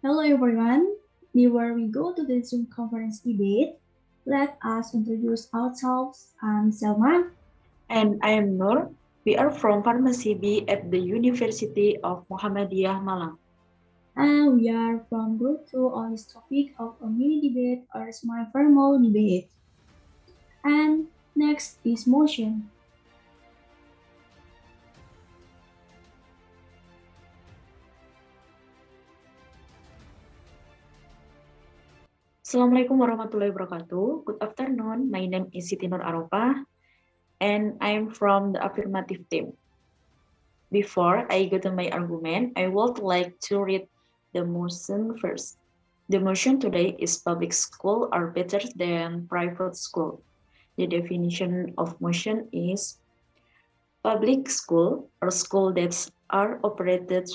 Hello everyone. Before we go to the Zoom conference debate, let us introduce ourselves. I'm Selma. And I am Nur. We are from Pharmacy B at the University of Muhammadiyah, Malang. And we are from Group 2 on this topic of a mini debate or small formal debate. And next is motion. Assalamualaikum warahmatullahi wabarakatuh. Good afternoon. My name is Siti Nur Aropah, and I am from the affirmative team. Before I go to my argument, I would like to read the motion first. The motion today is public school are better than private school. The definition of motion is public school or school that are operated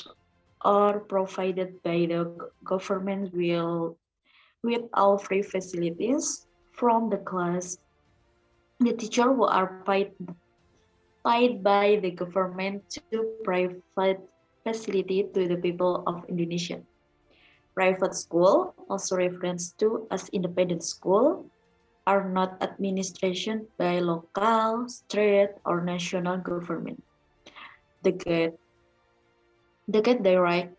or provided by the government will with all free facilities from the class, the teacher who are paid by the government to provide facility to the people of Indonesia. Private school, also referred to as independent school, are not administration by local, state, or national government. They get, they get direct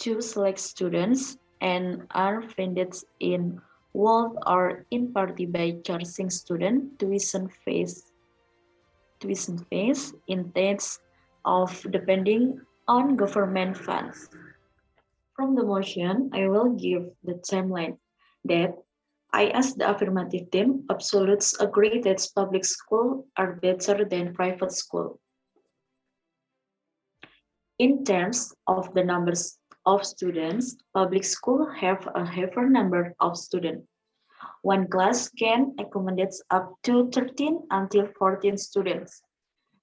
to select students and are funded in whole or in part by charging student tuition fees instead of depending on government funds. From the motion, I will give the timeline that I ask the affirmative team absolutes agree that public school are better than private school. In terms of the numbers of students, public school have a higher number of students. One class can accommodate up to 13 until 14 students.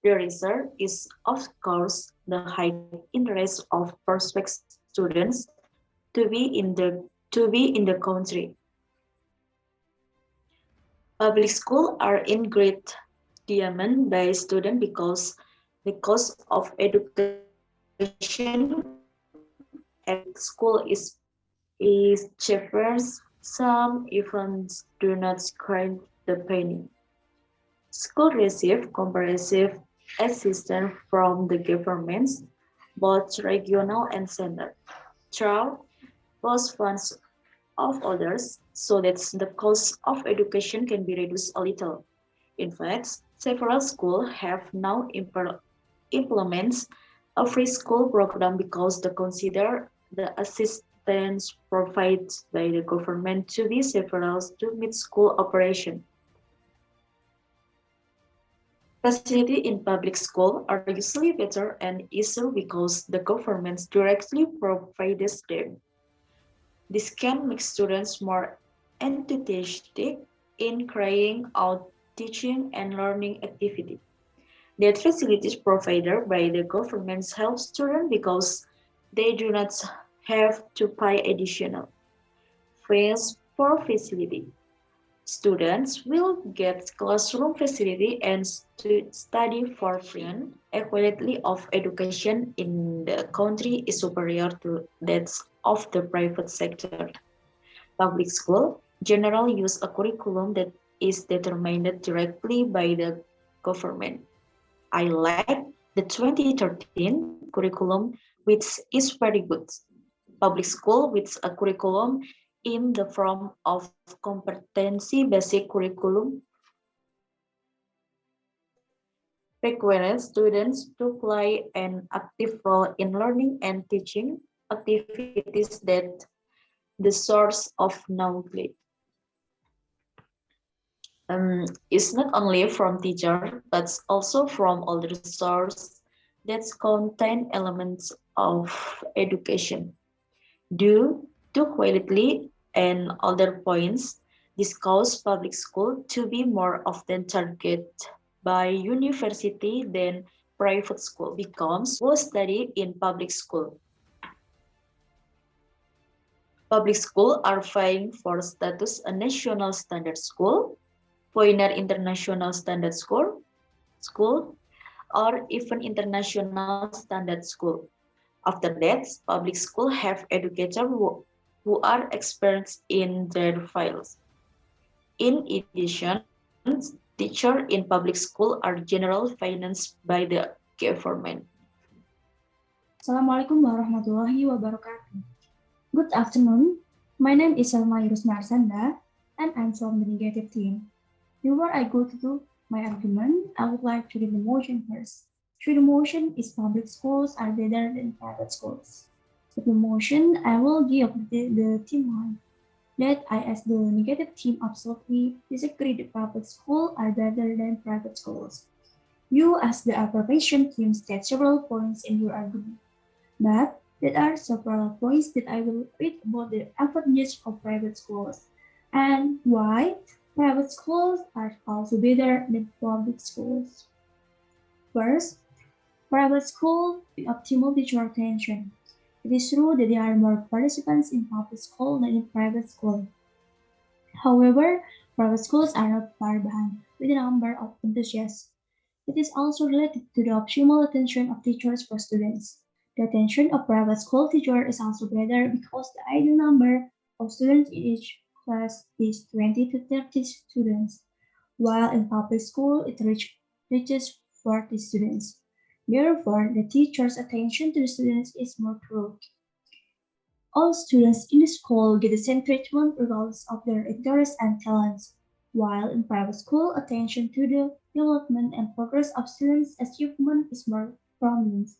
The result is, of course, the high interest of prospective students to be in the country. Public schools are in great demand by students because the cost of education at school is cheaper. Some even do not scratch the penny. Schools receive comprehensive assistance from the governments, both regional and central, through post funds of others, so that the cost of education can be reduced a little. In fact, several schools have now implemented a free school program because they consider the assistance provided by the government to be several to meet school operation. Facilities in public school are usually better and easier because the government directly provides them. This can make students more enthusiastic in carrying out teaching and learning activities. That facilities provided by the government help students because they do not have to pay additional fees for facility. Students will get classroom facility and study for free. Equality of education in the country is superior to that of the private sector. Public school generally use a curriculum that is determined directly by the government. I like the 2013 curriculum, which is very good. Public school with a curriculum in the form of competency-based curriculum requires students to play an active role in learning and teaching activities that the source of knowledge. Is not only from teacher, but also from other sources that contain elements of education. Due to quality and other points, this causes public school to be more often targeted by university than private school becomes who study in public school. Public schools are vying for status a national standard school, foreigner international standard school, or even international standard school. After that, public schools have educators who are experts in their fields. In addition, teachers in public school are generally financed by the government. Assalamualaikum warahmatullahi wabarakatuh. Good afternoon. My name is Selma Ersanda, and I'm from the negative team. Before I go to my argument, I would like to read the motion first. So the motion is public schools are better than private schools. With the motion, I will give the team line that I as the negative team absolutely disagree that public schools are better than private schools. You as the affirmation team state several points in your argument, but there are several points that I will read about the advantages of private schools and why private schools are also better than public schools. First, private schools with optimal teacher attention. It is true that there are more participants in public school than in private school. However, private schools are not far behind with the number of enthusiasts. It is also related to the optimal attention of teachers for students. The attention of private school teachers is also better because the ideal number of students in each class is 20 to 30 students, while in public school it reaches 40 students. Therefore, the teacher's attention to the students is more thorough. All students in the school get the same treatment regardless of their interests and talents, while in private school, attention to the development and progress of students' achievement is more prominent.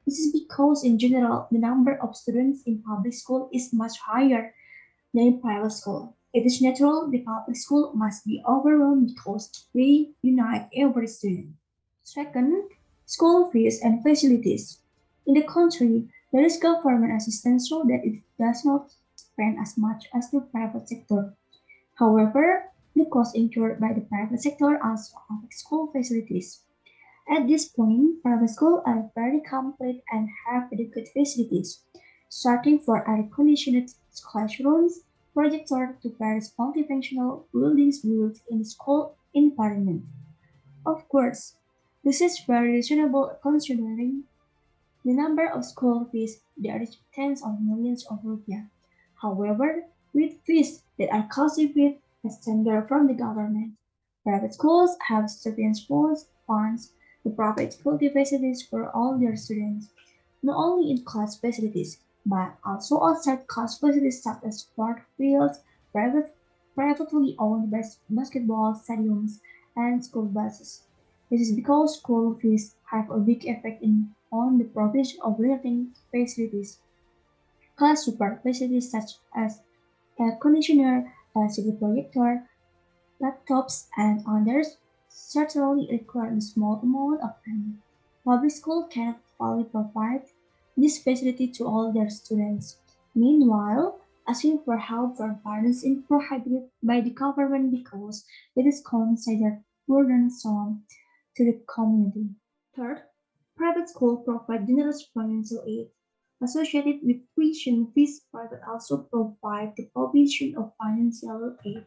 This is because, in general, the number of students in public school is much higher than in private school. It is natural the public school must be overwhelmed because they unite every student. Second, school fees and facilities. In the country, there is government assistance so that it does not spend as much as the private sector. However, the costs incurred by the private sector also affect school facilities. At this point, private schools are very complete and have adequate facilities, starting for air-conditioned classrooms, projector to various multifunctional buildings built in the school environment. Of course, this is very reasonable considering the number of school fees that reach tens of millions of rupiah. However, with fees that are classified as tender from the government, private schools have sufficient funds to provide quality facilities for all their students, not only in class facilities, but also outside class facilities such as sport fields, privately owned basketball stadiums, and school buses. This is because school fees have a big effect on the provision of learning facilities. Class support facilities such as air conditioner, LCD projector, laptops, and others certainly require a small amount of money. Public schools cannot fully provide this facility to all their students. Meanwhile, asking for help from parents is prohibited by the government because it is considered burdensome to the community. Third, private schools provide generous financial aid. Associated with tuition fees, private also provide the provision of financial aid.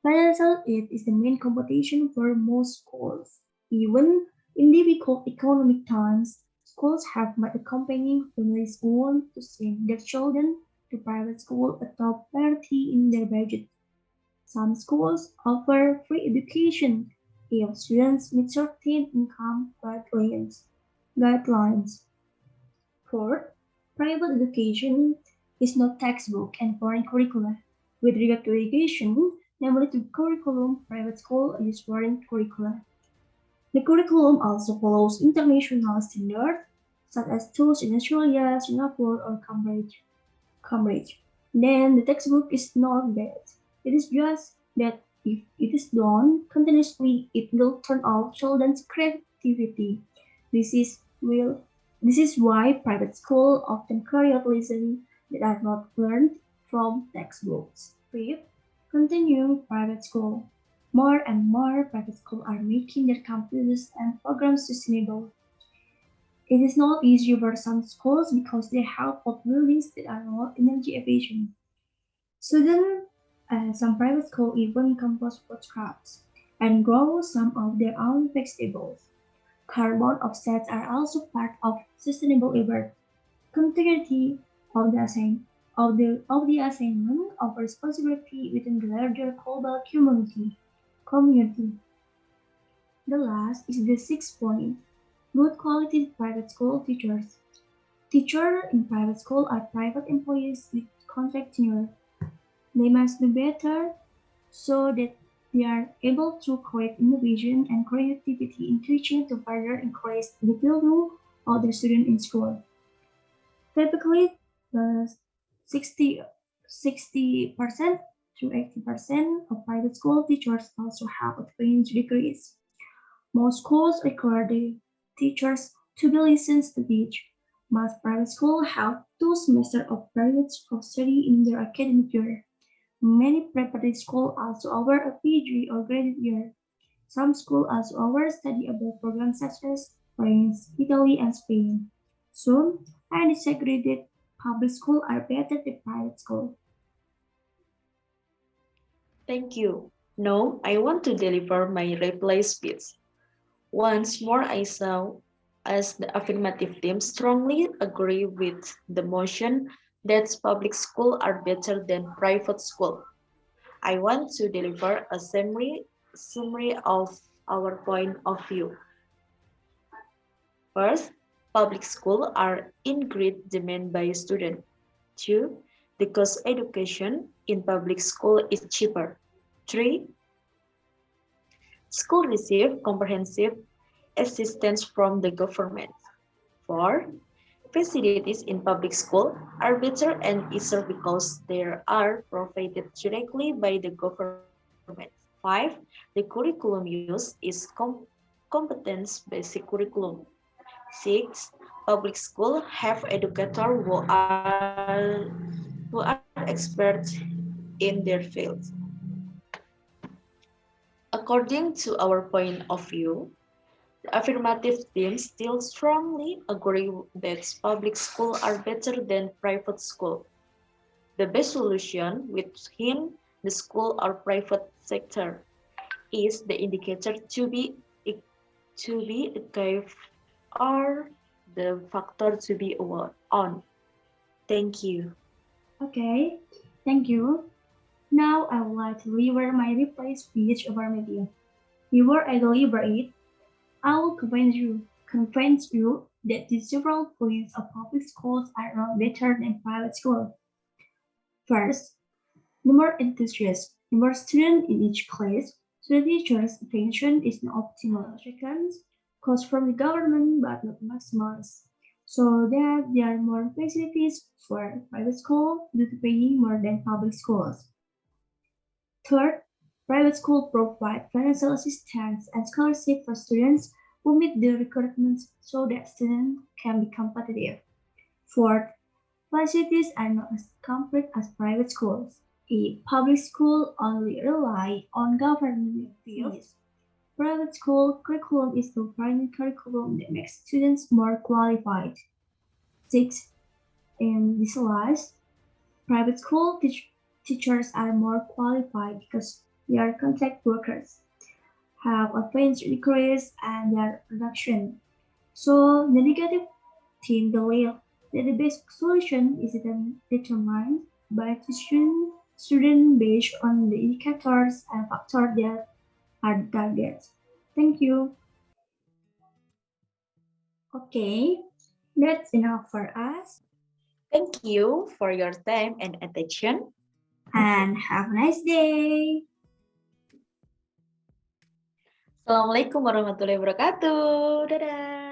Financial aid is the main competition for most schools. Even in difficult economic times, schools have made accompanying families who want to send their children to private school a top priority in their budget. Some schools offer free education if students meet certain income guidelines. Fourth, private education is not textbook and foreign curricula. With regard to education, namely to curriculum, private school use foreign curricula. The curriculum also follows international standards such as those in Australia, Singapore, or Cambridge. Then the textbook is not bad. It is just that if it is done continuously, it will turn off children's creativity. This is will this is why private schools often carry out lessons that are not learned from textbooks. Fifth, continuing private school. More and more private schools are making their campuses and programs sustainable. It is not easy for some schools because they have old buildings that are not energy efficient. Students at some private schools even compost food scraps and grow some of their own vegetables. Carbon offsets are also part of sustainable effort. continuity of the assignment of responsibility within the larger global community. The last is the sixth point. Good quality private school teachers. Teachers in private school are private employees with contract tenure. They must do better so that they are able to create innovation and creativity in teaching to further encourage the value of the student in school. Typically, the 60% to 80% of private school teachers also have advanced degrees. Most schools require the teachers to be licensed to teach. Most private schools have 2 semesters of private study in their academic year. Many preparatory schools also offer a PG or graduate year. Some schools also offer study abroad programs such as France, Italy, and Spain. So, I disagree that public schools are better than private schools. Thank you. Now, I want to deliver my reply speech. Once more, I saw as the affirmative team strongly agree with the motion that public schools are better than private schools. I want to deliver a summary of our point of view. First, public schools are in great demand by students. Two, because education in public school is cheaper. Three, school receive comprehensive assistance from the government. Four, facilities in public school are better and easier because they are provided directly by the government. Five, the curriculum use is competence-based curriculum. Six, public schools have educators who are experts in their fields. According to our point of view, the affirmative team still strongly agree that public schools are better than private schools. The best solution within the school or private sector is the indicator to be achieved or the factor to be on. Thank you. Okay, thank you. Now I would like to deliver my reply speech over media. Before I deliver it, I will convince you that the several points of public schools are not better than private schools. First, the more enthusiasts, the more students in each class, so the teacher's attention is not optimal. Second, costs from the government but not maximized, so that there are more facilities for private schools due to paying more than public schools. Third, private schools provide financial assistance and scholarship for students who meet the requirements so that students can be competitive. Fourth, facilities are not as complete as private schools. A public school only rely on government fees. Private school curriculum is the primary curriculum that makes students more qualified. Six, in this last, private school teachers are more qualified because they are contract workers, have advanced degrees and their production. So the negative team believe that the best solution is determined by student based on the indicators and factors that are targets. Thank you. Okay, that's enough for us. Thank you for your time and attention. And have a nice day. Assalamualaikum warahmatullahi wabarakatuh. Dadah.